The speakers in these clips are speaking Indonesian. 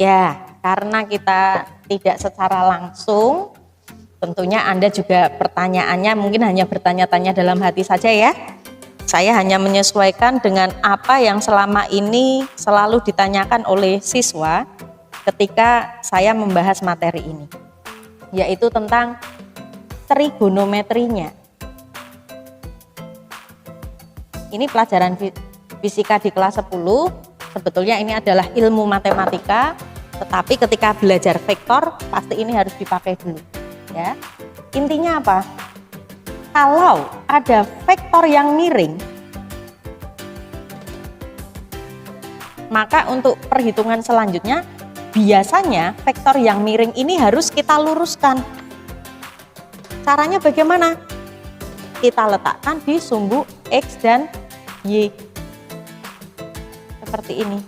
Ya, karena kita tidak secara langsung, tentunya Anda juga pertanyaannya mungkin hanya bertanya-tanya dalam hati saja ya. Saya hanya menyesuaikan dengan apa yang selama ini selalu ditanyakan oleh siswa ketika saya membahas materi ini, yaitu tentang trigonometrinya. Ini pelajaran fisika di kelas 10, sebetulnya ini adalah ilmu matematika, tetapi ketika belajar vektor pasti ini harus dipakai dulu ya. Intinya apa? Kalau ada vektor yang miring, maka untuk perhitungan selanjutnya biasanya vektor yang miring ini harus kita luruskan. Caranya bagaimana? Kita letakkan di sumbu X dan Y seperti ini,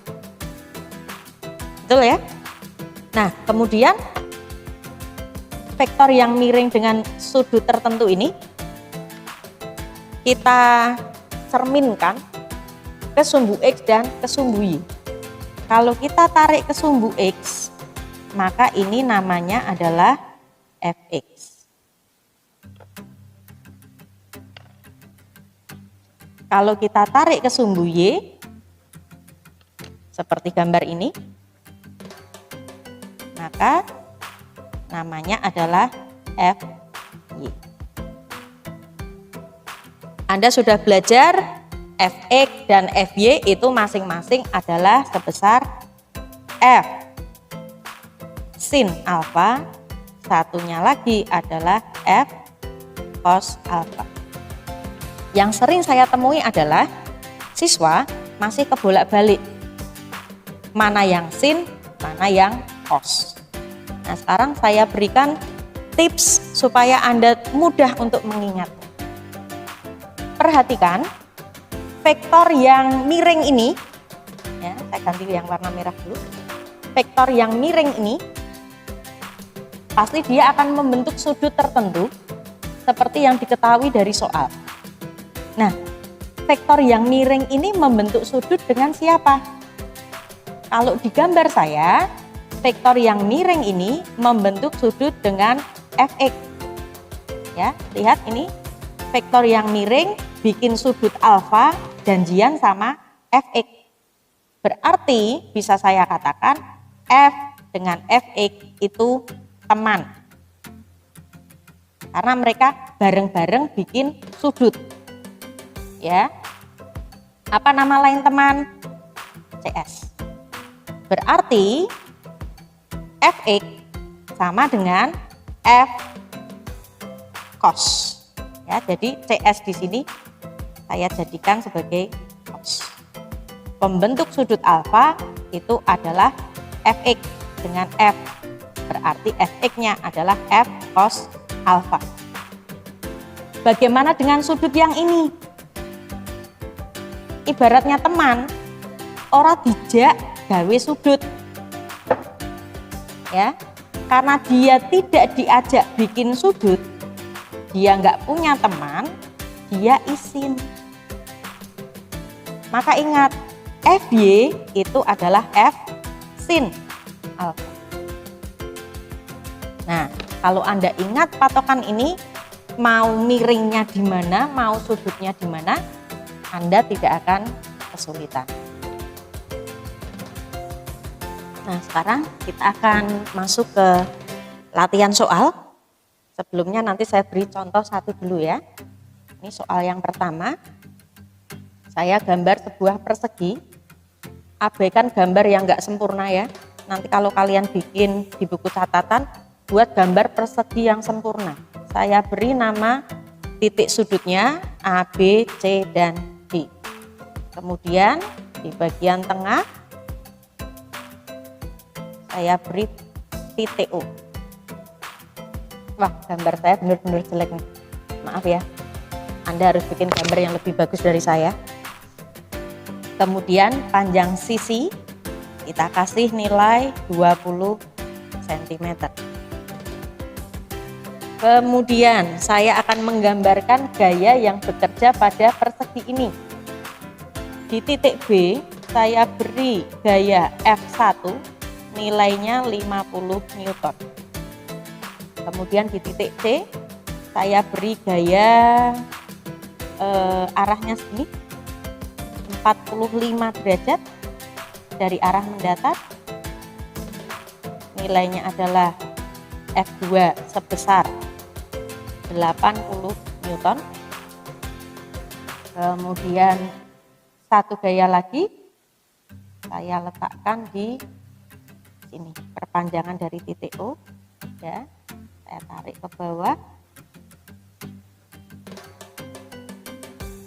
betul ya? Nah, kemudian vektor yang miring dengan sudut tertentu ini kita cerminkan ke sumbu X dan ke sumbu Y. Kalau kita tarik ke sumbu X, maka ini namanya adalah Fx. Kalau kita tarik ke sumbu Y, seperti gambar ini, maka namanya adalah Fy. Anda sudah belajar Fx dan Fy itu masing-masing adalah sebesar F sin alfa, satunya lagi adalah F cos alfa. Yang sering saya temui adalah siswa masih kebolak-balik, mana yang sin, mana yang cos. Nah, sekarang saya berikan tips supaya Anda mudah untuk mengingat. Perhatikan vektor yang miring ini, ya, saya ganti yang warna merah dulu. Vektor yang miring ini pasti dia akan membentuk sudut tertentu seperti yang diketahui dari soal. Nah, vektor yang miring ini membentuk sudut dengan siapa? Kalau di gambar saya, vektor yang miring ini membentuk sudut dengan Fx. Ya, lihat ini vektor yang miring bikin sudut alfa janjian sama Fx. Berarti bisa saya katakan F dengan Fx itu teman. Karena mereka bareng-bareng bikin sudut. Ya. Apa nama lain teman? CS. Berarti Fx sama dengan F cos. Ya, jadi CS di sini saya jadikan sebagai cos. Pembentuk sudut alfa itu adalah Fx dengan F. Berarti Fx-nya adalah F cos alfa. Bagaimana dengan sudut yang ini? Ibaratnya teman, ora dijak gawe sudut. Ya, karena dia tidak diajak bikin sudut, dia nggak punya teman, dia isin. Maka ingat, Fy itu adalah F sin alfa. Nah, kalau Anda ingat patokan ini, mau miringnya di mana, mau sudutnya di mana, Anda tidak akan kesulitan. Nah, sekarang kita akan masuk ke latihan soal. Sebelumnya nanti saya beri contoh satu dulu ya. Ini soal yang pertama. Saya gambar sebuah persegi. Abaikan gambar yang nggak sempurna ya. Nanti kalau kalian bikin di buku catatan, buat gambar persegi yang sempurna. Saya beri nama titik sudutnya A, B, C, dan D. Kemudian di bagian tengah saya beri titik O. Wah, gambar saya benar-benar jelek nih. Maaf ya. Anda harus bikin gambar yang lebih bagus dari saya. Kemudian panjang sisi kita kasih nilai 20 cm. Kemudian saya akan menggambarkan gaya yang bekerja pada persegi ini. Di titik B saya beri gaya F1 nilainya 50 Newton. Kemudian di titik C saya beri gaya arahnya segini 45 derajat dari arah mendatar. Nilainya adalah F2 sebesar 80 Newton. Kemudian satu gaya lagi saya letakkan di sini, perpanjangan dari titik O ya. Saya tarik ke bawah.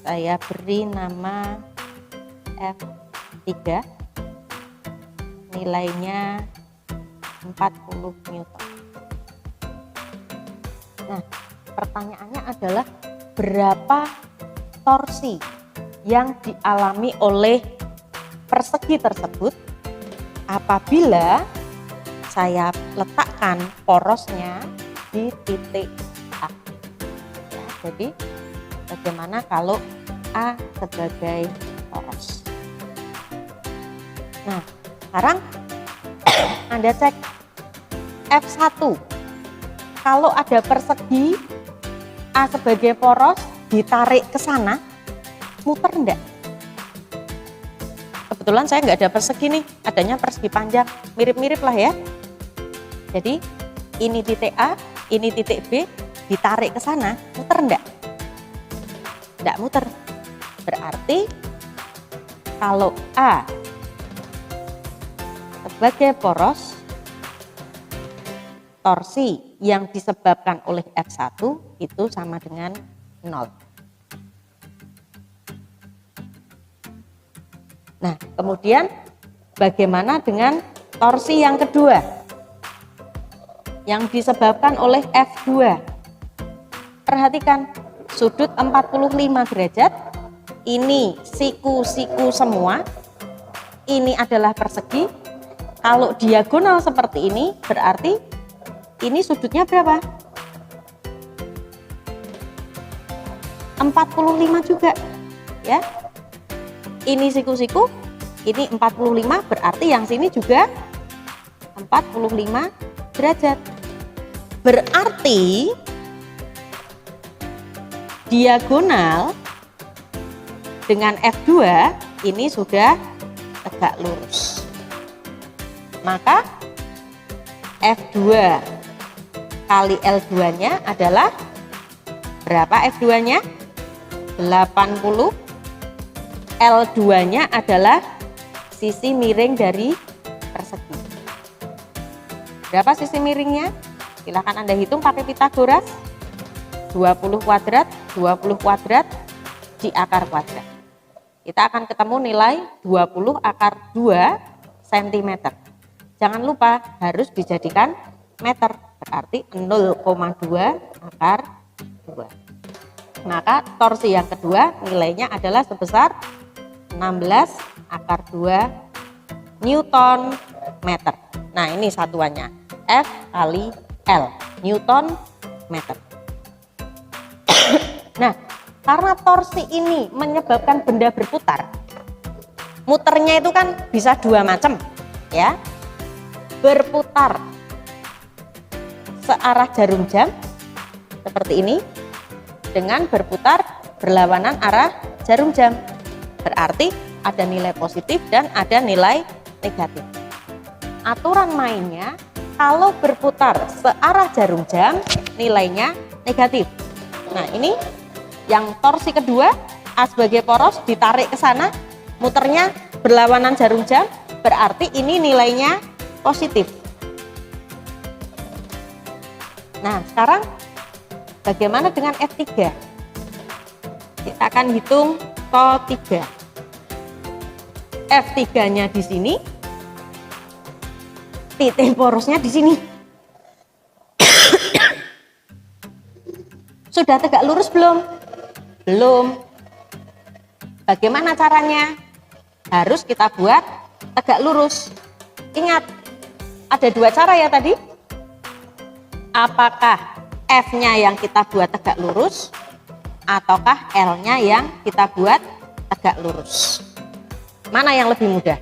Saya beri nama F3. Nilainya 40 Newton. Nah, pertanyaannya adalah berapa torsi yang dialami oleh persegi tersebut apabila saya letakkan porosnya di titik A. Ya, jadi bagaimana kalau A sebagai poros? Nah, sekarang Anda cek F1. Kalau ada persegi A sebagai poros ditarik ke sana, muter enggak? Kebetulan saya nggak ada persegi nih, adanya persegi panjang, mirip-mirip lah ya. Jadi ini titik A, ini titik B, ditarik ke sana, muter enggak? Enggak muter. Berarti kalau A sebagai poros, torsi yang disebabkan oleh F1 itu sama dengan 0. Nah, kemudian bagaimana dengan torsi yang kedua yang disebabkan oleh F2? Perhatikan, sudut 45 derajat, ini siku-siku semua, ini adalah persegi. Kalau diagonal seperti ini, berarti ini sudutnya berapa? 45 juga, ya. Ini siku-siku, ini 45, berarti yang sini juga 45 derajat. Berarti diagonal dengan F2 ini sudah tegak lurus. Maka F2 kali L2-nya adalah berapa F2-nya? 80. L2-nya adalah sisi miring dari persegi. Berapa sisi miringnya? Silahkan Anda hitung pakai Pitagoras. 20 kuadrat, 20 kuadrat di akar kuadrat. Kita akan ketemu nilai 20 akar 2 cm. Jangan lupa harus dijadikan meter, berarti 0,2 akar 2. Maka torsi yang kedua nilainya adalah sebesar 16 akar 2 Newton meter. Nah, ini satuannya F kali L, Newton meter. Nah, karena torsi ini menyebabkan benda berputar, muternya itu kan bisa dua macam, ya. Berputar searah jarum jam seperti ini, dengan berputar berlawanan arah jarum jam. Berarti ada nilai positif dan ada nilai negatif. Aturan mainnya, kalau berputar searah jarum jam nilainya negatif. Nah, ini yang torsi kedua, A sebagai poros ditarik ke sana, muternya berlawanan jarum jam, berarti ini nilainya positif. Nah, sekarang bagaimana dengan F3? Kita akan hitung TO3. F3-nya di sini, titik porosnya di sini. Sudah tegak lurus belum? Belum. Bagaimana caranya? Harus kita buat tegak lurus. Ingat, ada dua cara ya tadi. Apakah F-nya yang kita buat tegak lurus, ataukah L-nya yang kita buat tegak lurus? Mana yang lebih mudah?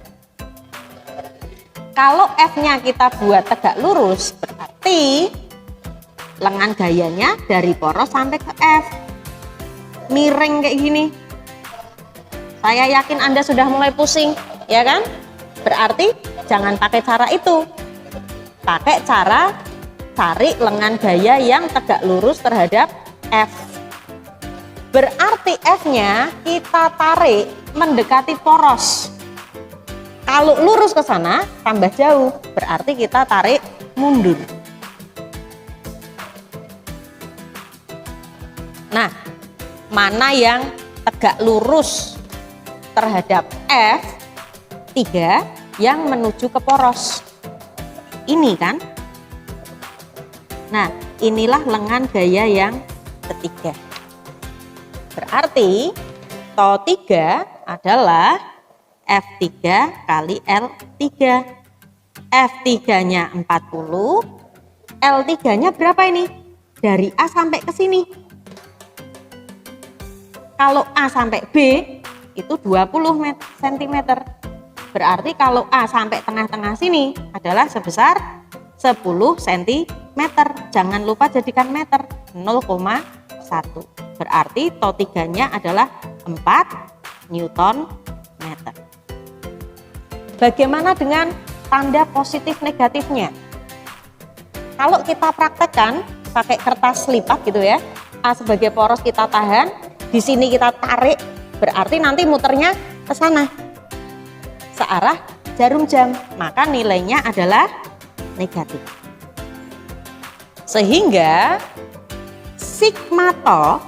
Kalau F-nya kita buat tegak lurus, berarti lengan gayanya dari poros sampai ke F. Miring kayak gini. Saya yakin Anda sudah mulai pusing, ya kan? Berarti jangan pakai cara itu. Pakai cara cari lengan gaya yang tegak lurus terhadap F. Berarti F-nya kita tarik mendekati poros. Kalau lurus ke sana tambah jauh, berarti kita tarik mundur. Nah, mana yang tegak lurus terhadap F3 yang menuju ke poros? Ini kan? Nah, inilah lengan gaya yang ketiga. Berarti TO3 adalah F3 kali L3. F3-nya 40, L3-nya berapa ini? Dari A sampai ke sini. Kalau A sampai B itu 20 cm. Berarti kalau A sampai tengah-tengah sini adalah sebesar 10 cm. Jangan lupa jadikan meter, 0,1. Berarti TO3-nya adalah 4 Newton meter. Bagaimana dengan tanda positif negatifnya? Kalau kita praktekkan pakai kertas lipat gitu ya, A sebagai poros kita tahan, di sini kita tarik, berarti nanti muternya ke sana, searah jarum jam, maka nilainya adalah negatif. Sehingga sigma TO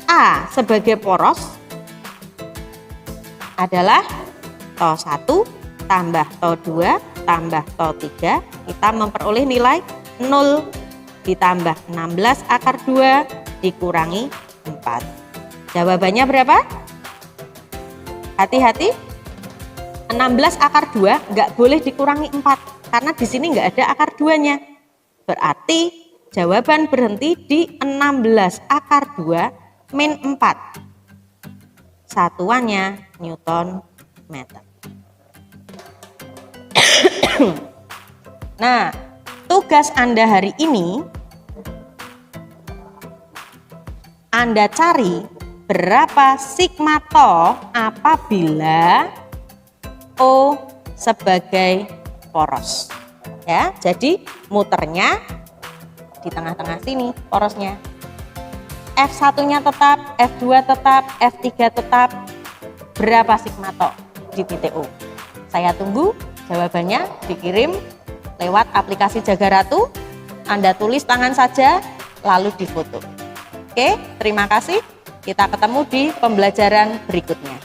A sebagai poros adalah TO1 tambah TO2 tambah TO3, kita memperoleh nilai 0 ditambah 16 akar 2 dikurangi 4. Jawabannya berapa? Hati-hati, 16 akar 2 nggak boleh dikurangi 4 karena di sini nggak ada akar 2-nya. Berarti jawaban berhenti di 16 akar 2 min 4. Satuannya Newton meter. Nah, tugas Anda hari ini, Anda cari berapa sigma TO apabila O sebagai poros. Ya, jadi muternya di tengah-tengah sini porosnya. F1-nya tetap, F2 tetap, F3 tetap. Berapa sigma TO di titik O? Saya tunggu jawabannya dikirim lewat aplikasi Jaga Ratu. Anda tulis tangan saja lalu difoto. Oke, terima kasih. Kita ketemu di pembelajaran berikutnya.